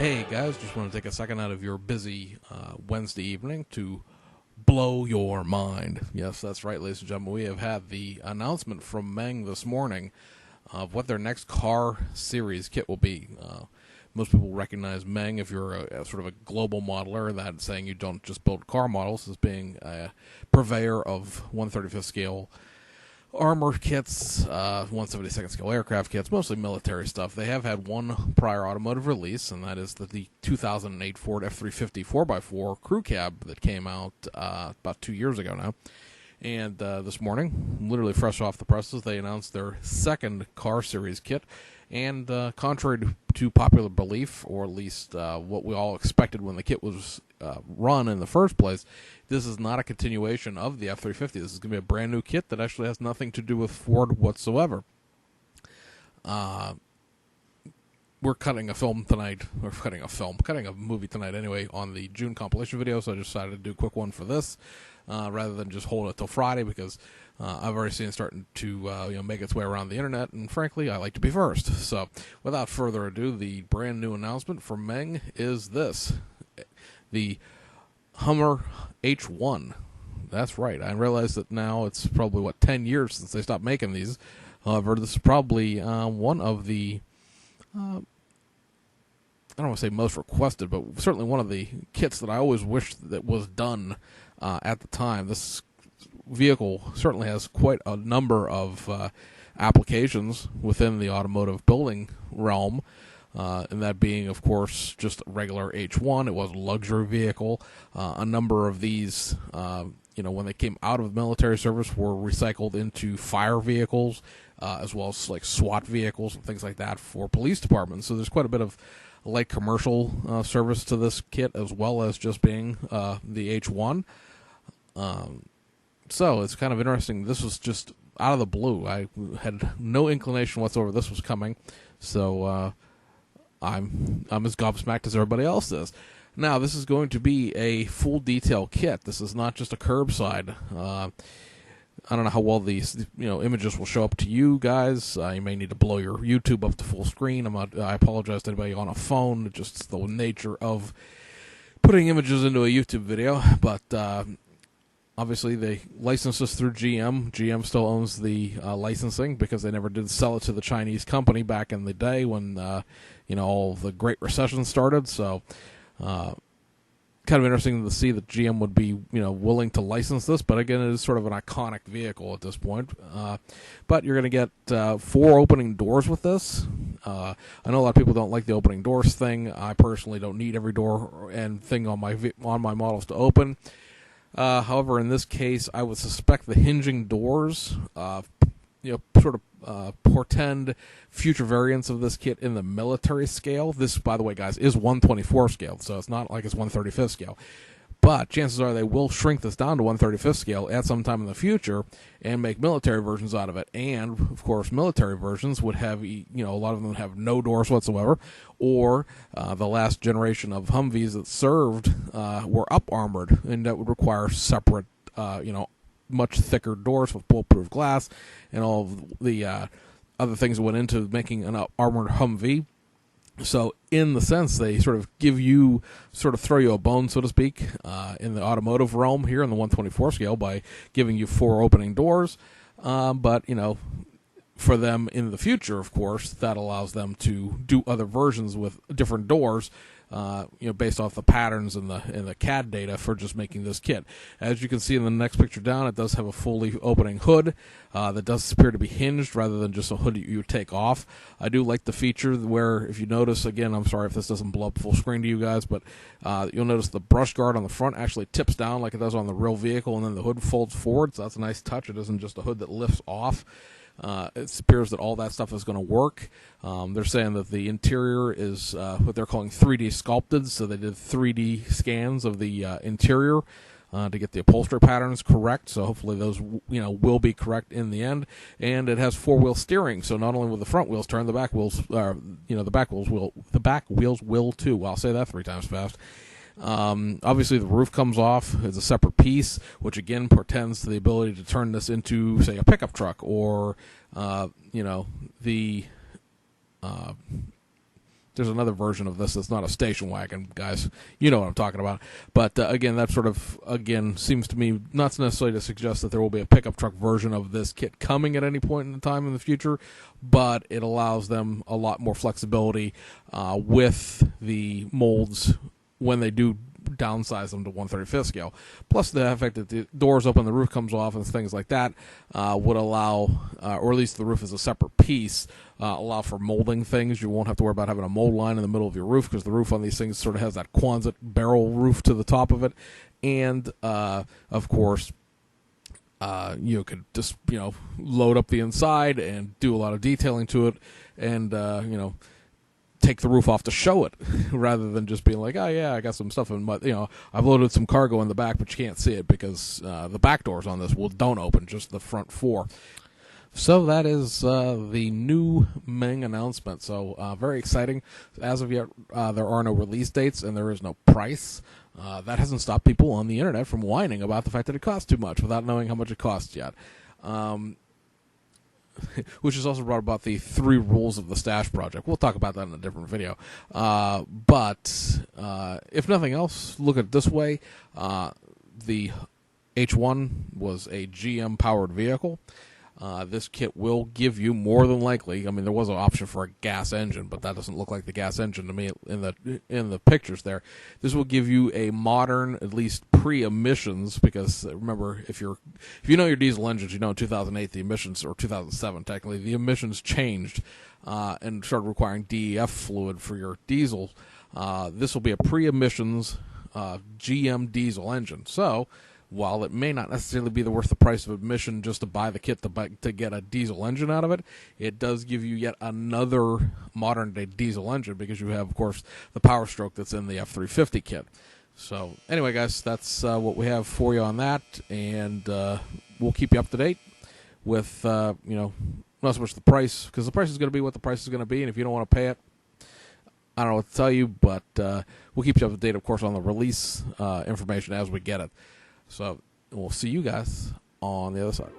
Hey guys, just want to take a second out of your busy Wednesday evening to blow your mind. Yes, that's right, ladies and gentlemen. We have had the announcement from Meng this morning of what their next car series kit will be. Most people recognize Meng if you're a sort of a global modeler, that saying you don't just build car models, as being a purveyor of 1/35th scale armor kits, 1/72nd scale aircraft kits, mostly military stuff. They have had one prior automotive release, and that is the 2008 Ford F-350 4x4 crew cab that came out about 2 years ago now. And this morning, literally fresh off the presses, they announced their second car series kit. And contrary to popular belief, or at least what we all expected when the kit was run in the first place, this is not a continuation of the F-350. This is going to be a brand new kit that actually has nothing to do with Ford whatsoever. We're cutting a film tonight, or cutting a movie tonight anyway, on the June compilation video, so I just decided to do a quick one for this, rather than just hold it till Friday, because I've already seen it starting to make its way around the internet, and frankly, I like to be first. So, without further ado, the brand new announcement from Meng is this: the Hummer H1. That's right. I realize that now it's probably 10 years since they stopped making these. However, this is probably one of the I don't want to say most requested, but certainly one of the kits that I always wished that was done at the time. This vehicle certainly has quite a number of applications within the automotive building realm, and that being, of course, just a regular H1. It was a luxury vehicle. A number of these, when they came out of military service, were recycled into fire vehicles, as well as like SWAT vehicles and things like that for police departments. So there's quite a bit of light commercial service to this kit, as well as just being the H1. So it's kind of interesting. This was just out of the blue. I had no inclination whatsoever this was coming. So I'm as gobsmacked as everybody else is. Now, this is going to be a full detail kit. This is not just a curbside. I don't know how well these images will show up to you guys. You may need to blow your YouTube up to full screen. I apologize to anybody on a phone. It's just the nature of putting images into a YouTube video. But obviously, they license this through GM. GM still owns the licensing, because they never did sell it to the Chinese company back in the day when all the Great Recession started. So kind of interesting to see that GM would be willing to license this. But again, it is sort of an iconic vehicle at this point. But you're going to get 4 opening doors with this. I know a lot of people don't like the opening doors thing. I personally don't need every door and thing on my models to open. However, in this case, I would suspect the hinging doors, sort of portend future variants of this kit in the military scale. This, by the way, guys, is 1/24 scale, so it's not like it's 1/35th scale. But chances are they will shrink this down to 1/35th scale at some time in the future and make military versions out of it. And, of course, military versions would have, a lot of them have no doors whatsoever, or the last generation of Humvees that served were up-armored, and that would require separate, much thicker doors with bulletproof glass and all of the other things that went into making an armored Humvee. So in the sense, they sort of throw you a bone, so to speak, in the automotive realm here in the 1/24 scale by giving you 4 opening doors. But, for them in the future, of course, that allows them to do other versions with different doors, based off the patterns and the CAD data for just making this kit. As you can see in the next picture down, it does have a fully opening hood that does appear to be hinged rather than just a hood you take off. I do like the feature where, if you notice, again, I'm sorry if this doesn't blow up full screen to you guys, but you'll notice the brush guard on the front actually tips down like it does on the real vehicle, and then the hood folds forward, so that's a nice touch. It isn't just a hood that lifts off. It appears that all that stuff is going to work. They're saying that the interior is what they're calling 3D sculpted, so they did 3D scans of the interior to get the upholstery patterns correct. So hopefully those will be correct in the end. And it has 4-wheel steering, so not only will the front wheels turn, the back wheels, the back wheels will too. I'll say that 3 times fast. Obviously, the roof comes off as a separate piece, which again portends to the ability to turn this into, say, a pickup truck, or the there's another version of this that's not a station wagon, guys. You know what I'm talking about. But again, that sort of seems to me not necessarily to suggest that there will be a pickup truck version of this kit coming at any point in time in the future, but it allows them a lot more flexibility with the molds when they do downsize them to 1/35 scale. Plus the fact that the doors open, the roof comes off, and things like that would allow, or at least the roof is a separate piece, allow for molding things. You won't have to worry about having a mold line in the middle of your roof, because the roof on these things sort of has that Quonset barrel roof to the top of it. And of course, you could just load up the inside and do a lot of detailing to it, and take the roof off to show it, rather than just being like, oh yeah, I got some stuff in my, I've loaded some cargo in the back, but you can't see it because the back doors on this don't open, just the front four. So that is the new Meng announcement. So very exciting. As of yet, there are no release dates and there is no price. That hasn't stopped people on the internet from whining about the fact that it costs too much without knowing how much it costs yet. Which is also brought about the 3 rules of the stash project. We'll talk about that in a different video. But if nothing else, look at it this way. The H1 was a GM-powered vehicle. This kit will give you, more than likely, I mean, there was an option for a gas engine, but that doesn't look like the gas engine to me in the pictures there. This will give you a modern, at least pre-emissions, because remember, if you know your diesel engines, in 2008 the emissions, or 2007 technically, the emissions changed and started requiring DEF fluid for your diesel. This will be a pre-emissions GM diesel engine. So while it may not necessarily be worth the price of admission just to buy the kit to get a diesel engine out of it, it does give you yet another modern-day diesel engine, because you have, of course, the Power Stroke that's in the F350 kit. So anyway, guys, that's what we have for you on that, and we'll keep you up to date with, not so much the price, because the price is going to be what the price is going to be, and if you don't want to pay it, I don't know what to tell you, but we'll keep you up to date, of course, on the release information as we get it. So we'll see you guys on the other side.